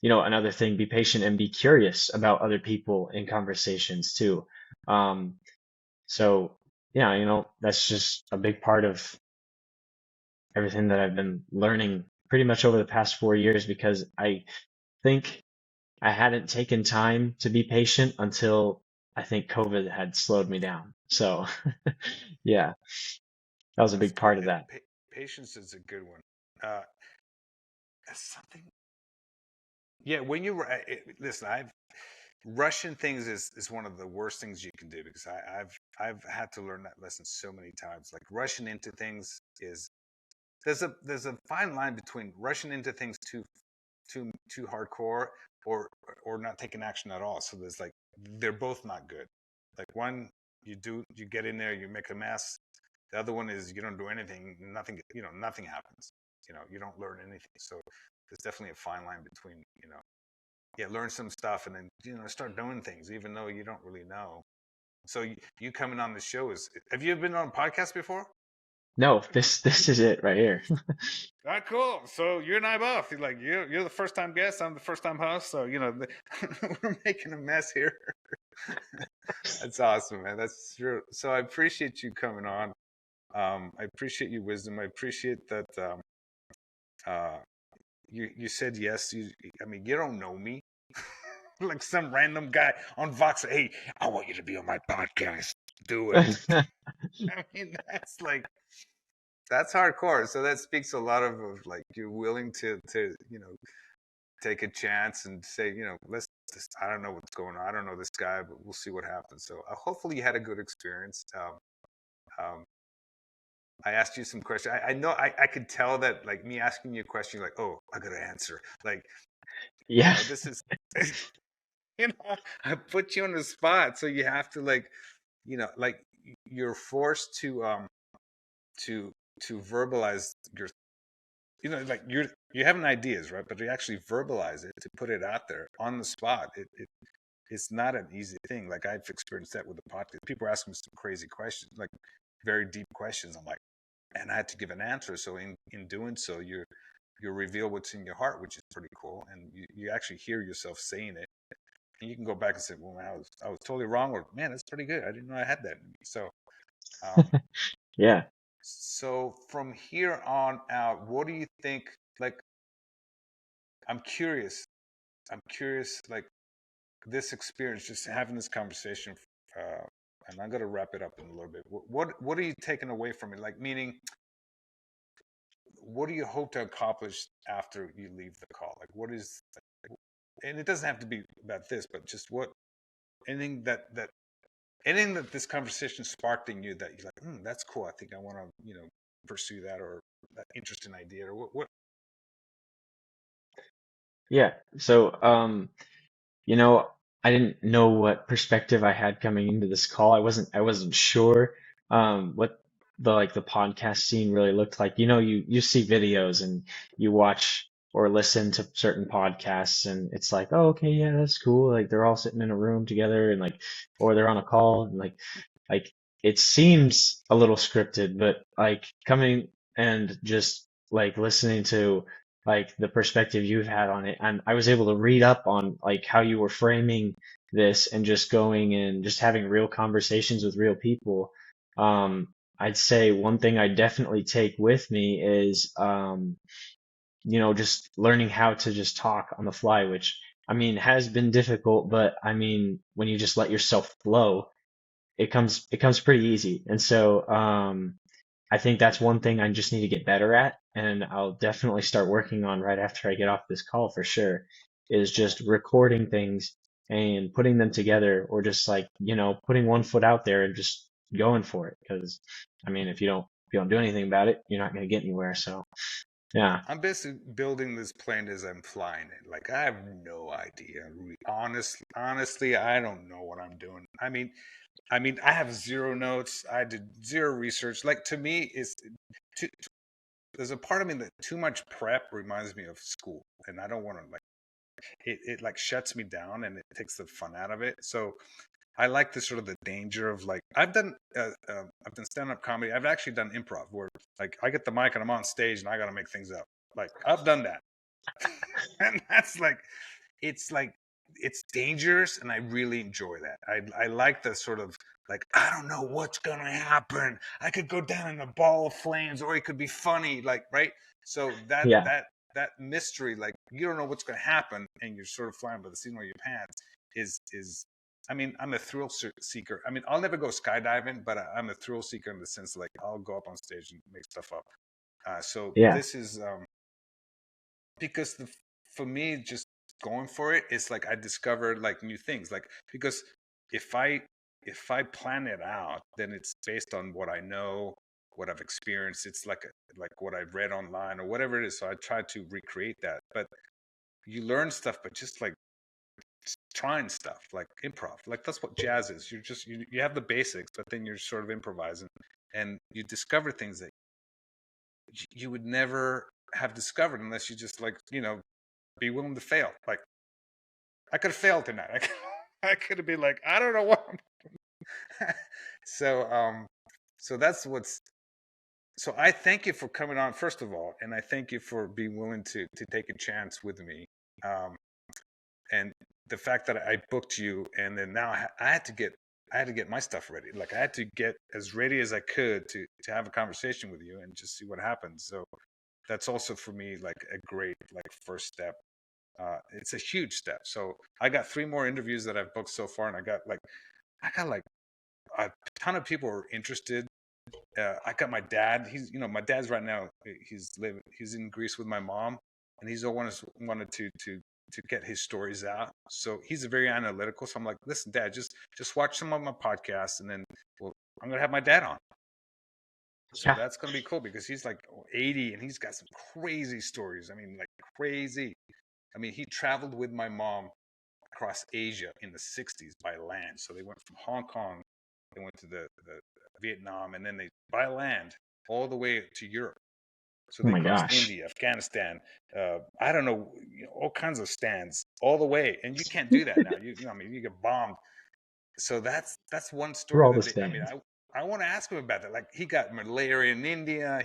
another thing, be patient and be curious about other people in conversations too. Um, so yeah, that's just a big part of everything that I've been learning pretty much over the past 4 years because I think I hadn't taken time to be patient until I think COVID had slowed me down. So yeah, that was a That's big good. part of that. Patience is a good one. Uh, something. Yeah, when listen, I've rushing things is one of the worst things you can do, because I've had to learn that lesson so many times. Like, rushing into things is there's a fine line between rushing into things too hardcore, or not taking action at all. So there's like, they're both not good. Like, one, you get in there, you make a mess. The other one is you don't do anything, nothing happens. You don't learn anything. So there's definitely a fine line between, yeah, learn some stuff and then, start doing things even though you don't really know. So you coming on the show have you ever been on a podcast before? No, this is it right here. Ah, cool. So you and I both. You're the first time guest. I'm the first time host. So we're making a mess here. That's awesome, man. That's true. So I appreciate you coming on. I appreciate your wisdom. I appreciate that. Uh, you said yes. I mean, you don't know me. Like some random guy on Vox. Hey, I want you to be on my podcast. Do it. I mean, that's hardcore. So that speaks a lot of like, you're willing to take a chance and say, I don't know what's going on. I don't know this guy, but we'll see what happens. So hopefully you had a good experience. Um, I asked you some questions. I know I could tell that, like, me asking you a question, you're like, oh, I got to answer. Like, Yeah. this is, I put you on the spot. So you have to, like, like, you're forced to to verbalize your, like, you're having ideas, right? But to actually verbalize it, to put it out there on the spot, it's not an easy thing. Like, I've experienced that with the podcast. People ask me some crazy questions, like very deep questions. I'm like, and I had to give an answer. So in doing so, you reveal what's in your heart, which is pretty cool, and you actually hear yourself saying it, and you can go back and say, well, man, I was totally wrong, or man, that's pretty good. I didn't know I had that in me. So, um, Yeah. so from here on out, what do you think? Like, I'm curious. I'm curious, like, this experience, just having this conversation, uh, and I'm gonna wrap it up in a little bit. What are you taking away from it? Like, meaning, what do you hope to accomplish after you leave the call? Like, what is, and it doesn't have to be about this, but just anything that this conversation sparked in you that you're like, that's cool. I think I want to, pursue that or that interesting idea or what? Yeah. So, you know, I didn't know what perspective I had coming into this call. I wasn't sure what the podcast scene really looked like. You know, you see videos and you watch or listen to certain podcasts and it's like, oh, okay, yeah, that's cool. Like they're all sitting in a room together and like or they're on a call and like it seems a little scripted, but like coming and just like listening to like the perspective you've had on it. And I was able to read up on like how you were framing this and just going and just having real conversations with real people. I'd say one thing I definitely take with me is, just learning how to just talk on the fly, which I mean has been difficult, but I mean, when you just let yourself flow, it comes pretty easy. And so, I think that's one thing I just need to get better at, and I'll definitely start working on right after I get off this call for sure, is just recording things and putting them together, or just like, putting one foot out there and just going for it. Because I mean, if you don't do anything about it, you're not going to get anywhere. So yeah, I'm basically building this plane as I'm flying it. Like I have no idea. Honestly, I don't know what I'm doing. I mean, I have zero notes. I did zero research. Like to me, too, there's a part of me that too much prep reminds me of school, and I don't want to like it. Like shuts me down, and it takes the fun out of it. So I like the sort of the danger of like I've done stand up comedy. I've actually done improv where like I get the mic and I'm on stage and I got to make things up. Like I've done that, and that's like it's dangerous, and I really enjoy that. I like the sort of like I don't know what's gonna happen. I could go down in a ball of flames, or it could be funny, like right. So that yeah, that that mystery, like you don't know what's gonna happen, and you're sort of flying by the seat of your pants. Is I mean, I'm a thrill seeker. I mean, I'll never go skydiving, but I'm a thrill seeker in the sense like I'll go up on stage and make stuff up. So yeah, this is because for me, just going for it, it's like I discovered like new things. Like because if I if I plan it out, then it's based on what I know, what I've experienced. It's like what I've read online or whatever it is. So I try to recreate that. But you learn stuff, but just like trying stuff like improv, like that's what jazz is. You have the basics, but then you're sort of improvising, and you discover things that you would never have discovered unless you just like be willing to fail. Like I could have failed tonight. I could have been like, I don't know what. so so that's what's so I thank you for coming on first of all, and I thank you for being willing to take a chance with me. Um, and the fact that I booked you, and then now I had to get my stuff ready. Like I had to get as ready as I could to have a conversation with you and just see what happens. So that's also for me like a great like first step. It's a huge step. So I got 3 more interviews that I've booked so far, and I got like a ton of people are interested. I got my dad. My dad's right now. He's in Greece with my mom, and he's always wanted to get his stories out. So he's very analytical. So I'm like, listen, Dad, just watch some of my podcasts, and then well, I'm gonna have my dad on. So yeah. that's gonna be cool because he's like 80 and he's got some crazy stories. I mean, like crazy. I mean, he traveled with my mom across Asia in the 60s by land. So they went from Hong Kong, they went to the Vietnam, and then they by land all the way to Europe. So Oh they my crossed gosh. India, Afghanistan, I don't know, all kinds of stands all the way, and you can't do that now. I mean, you get bombed. So that's one Through story all that the stands. I want to ask him about that. Like he got malaria in India.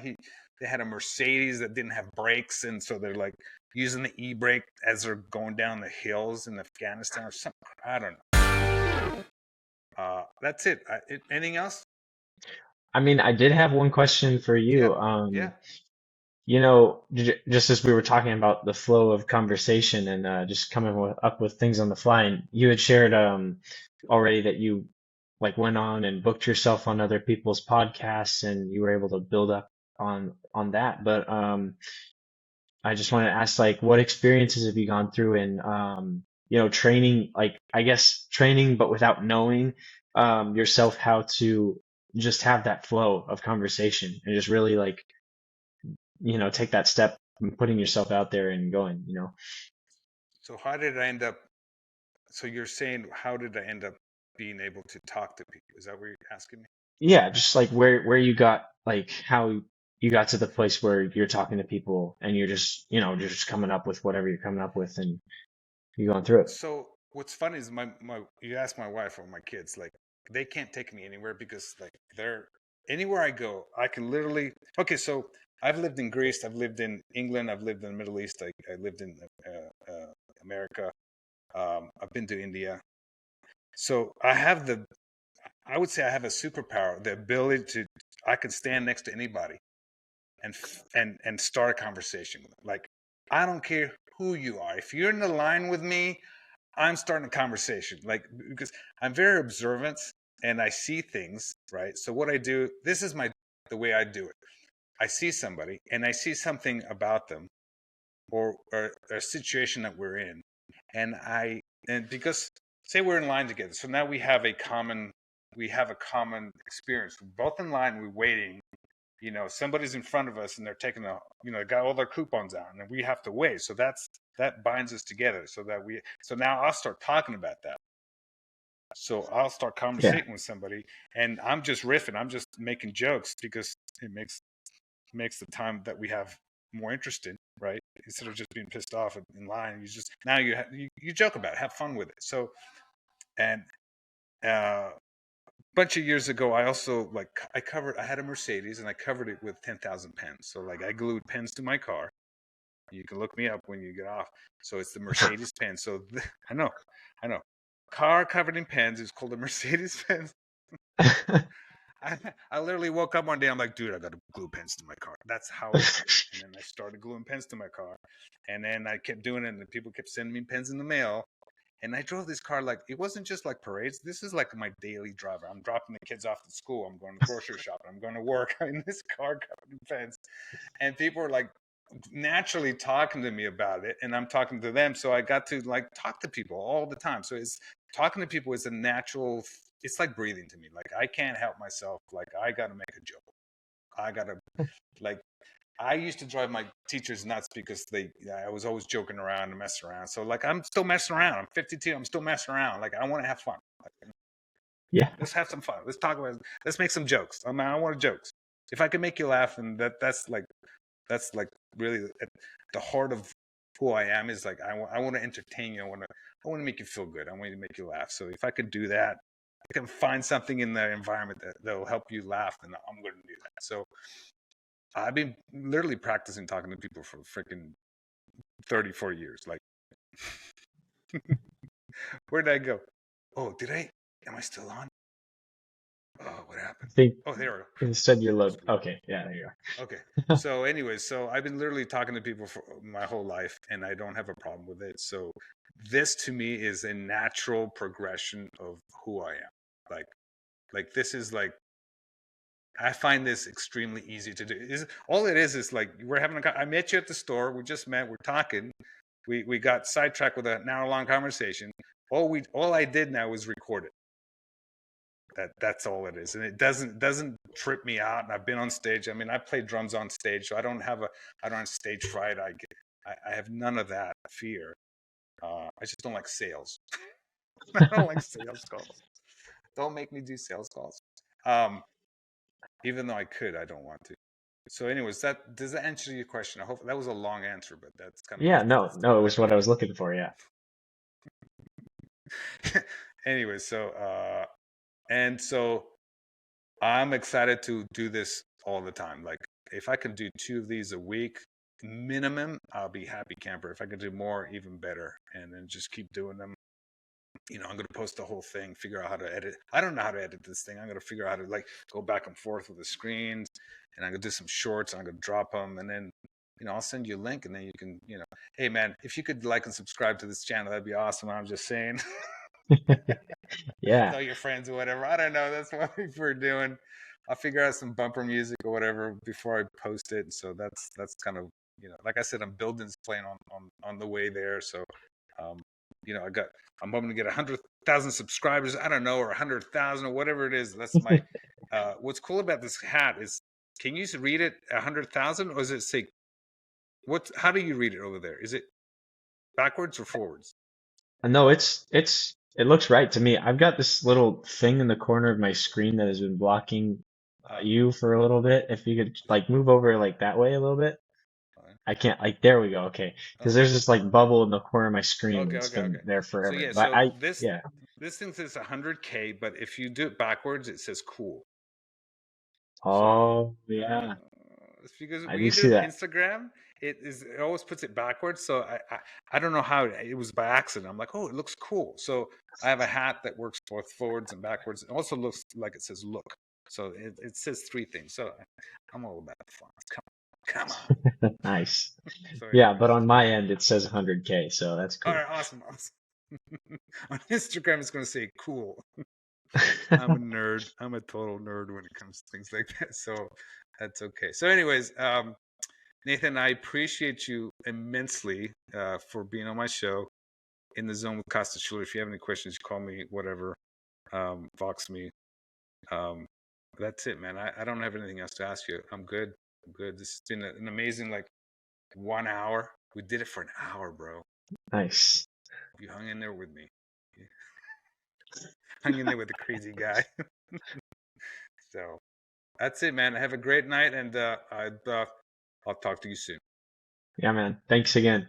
They had a Mercedes that didn't have brakes, and so they're like using the e-brake as they're going down the hills in Afghanistan or something. I don't know. That's it. Anything else? I mean, I did have one question for Yeah, you. yeah. Just as we were talking about the flow of conversation and just coming up with things on the fly, and you had shared already that you like went on and booked yourself on other people's podcasts and you were able to build up on that. But I just want to ask, like, what experiences have you gone through in training, like I guess training, but without knowing yourself how to just have that flow of conversation and just really like, take that step and putting yourself out there and going. So how did I end up? So you're saying, how did I end up being able to talk to people? Is that what you're asking me? Yeah, just like where you got like how you got to the place where you're talking to people and you're just coming up with whatever you're coming up with and you're going through it. So what's funny is my you ask my wife or my kids, like they can't take me anywhere because like they're anywhere I go, I can literally. Okay, so I've lived in Greece, I've lived in England, I've lived in the Middle East, I lived in America. I've been to India. So I would say I have a superpower, the ability to, I could stand next to anybody and start a conversation. Like, I don't care who you are. If you're in the line with me, I'm starting a conversation. Like, because I'm very observant and I see things, right? So what I do, this is the way I do it. I see somebody and I see something about them or a situation that we're in, and because say we're in line together, so now we have a common experience. We're both in line, we're waiting. Somebody's in front of us and they're taking got all their coupons out, and we have to wait. So that binds us together. So now I'll start talking about that. So I'll start Yeah. conversating with somebody, and I'm just riffing. I'm just making jokes because it makes the time that we have more interesting, right? Instead of just being pissed off in line, you just now you joke about it, have fun with it. So and a bunch of years ago, I also I had a Mercedes and I covered it with 10,000 pens. So like I glued pens to my car. You can look me up when you get off. So it's the Mercedes pen. So I know, car covered in pens is called a Mercedes pen. I literally woke up one day. I'm like, dude, I got to glue pens to my car. That's how I do it. And then I started gluing pens to my car, and then I kept doing it, and people kept sending me pens in the mail. And I drove this car like it wasn't just like parades. This is like my daily driver. I'm dropping the kids off at school. I'm going to grocery shopping. I'm going to work in this car covered in pens, and people are like naturally talking to me about it, and I'm talking to them. So I got to like talk to people all the time. So it's talking to people is a natural. It's like breathing to me. Like I can't help myself. Like I got to make a joke. I got to like. I used to drive my teachers nuts because I was always joking around and messing around. So like I'm still messing around. I'm 52. I'm still messing around. Like I want to have fun. Like, Yeah. let's have some fun. Let's talk about it. Let's make some jokes. I want jokes. If I can make you laugh, and that's like really at the heart of who I am. Is like I want to entertain you. I want to make you feel good. I want to make you laugh. So if I could do that, I can find something in the environment that will help you laugh, then I'm going to do that. So I've been literally practicing talking to people for freaking 30, 40 years. Like, where did I go? Oh, did I? Am I still on? Oh, what happened? I think Oh, there we go. instead you're Just load. leave. Okay. Yeah, there you Okay. are. So, anyways, so I've been literally talking to people for my whole life, and I don't have a problem with it. So, this to me is a natural progression of who I am. Like this is like I find this extremely easy to do. All it is like we're having I met you at the store. We just met. We're talking. We got sidetracked with an hour long conversation. All I did now was record it. That's all it is, and it doesn't trip me out. And I've been on stage. I mean, I play drums on stage, so I don't have stage fright. I have none of that fear. I just don't like sales. I don't like sales calls. Don't make me do sales calls. Um, Even though I could, I don't want to. So, anyways, does that answer your question? I hope that was a long answer, but that's kind of Yeah. No, no, it was what I was looking for. Yeah. anyway. So I'm excited to do this all the time. Like if I can do 2 of these a week minimum, I'll be happy camper. If I can do more, even better. And then just keep doing them. I'm going to post the whole thing, figure out how to edit. I don't know how to edit this thing. I'm going to figure out how to like go back and forth with the screens, and I'm going to do some shorts. I'm going to drop them, and then I'll send you a link, and then you can hey man, if you could like and subscribe to this channel, that'd be awesome. I'm just saying. Yeah. Tell your friends or whatever. I don't know. That's what we're doing. I'll figure out some bumper music or whatever before I post it. So that's kind of like I said, I'm building this plane on the way there. So um, I'm hoping to get 100,000 subscribers. I don't know, or 100,000 or whatever it is. That's my. What's cool about this hat is, can you read it 100,000, or does it say How do you read it over there? Is it backwards or forwards? No, it looks right to me. I've got this little thing in the corner of my screen that has been blocking Uh, you for a little bit. If you could like move over like that way a little bit. fine. I can't like there we go. Okay. Because Okay. there's this like bubble in the corner of my screen Okay. that's Okay. been Okay. there So forever. yeah. But So I this yeah. this thing says 100K, but if you do it backwards, it says cool. So Oh yeah. it's because I when do you do see it on that. Instagram, it always puts it backwards. So I don't know how it was by accident. I'm like, oh, it looks cool. So I have a hat that works both forwards and backwards. It also looks like it says look. So it says three things. So I'm all about the fonts. Come on. Nice. So Yeah, but anyways, on my end it says 100K, so that's all cool. right, awesome, awesome. On Instagram, it's going to say cool. I'm a nerd. I'm a total nerd when it comes to things like that. So that's okay. So, anyways, Nathan, I appreciate you immensely for being on my show, In the Zone with Costas Schuler. If you have any questions, call me, whatever, Vox me. Um, that's it, man. I don't have anything else to ask you. I'm good. I'm good. This has been an amazing, like, 1 hour. We did it for an hour, bro. Nice. You hung in there with me. You hung in there with the crazy guy. So that's it, man. Have a great night, and I'll talk to you soon. Yeah, man. Thanks again.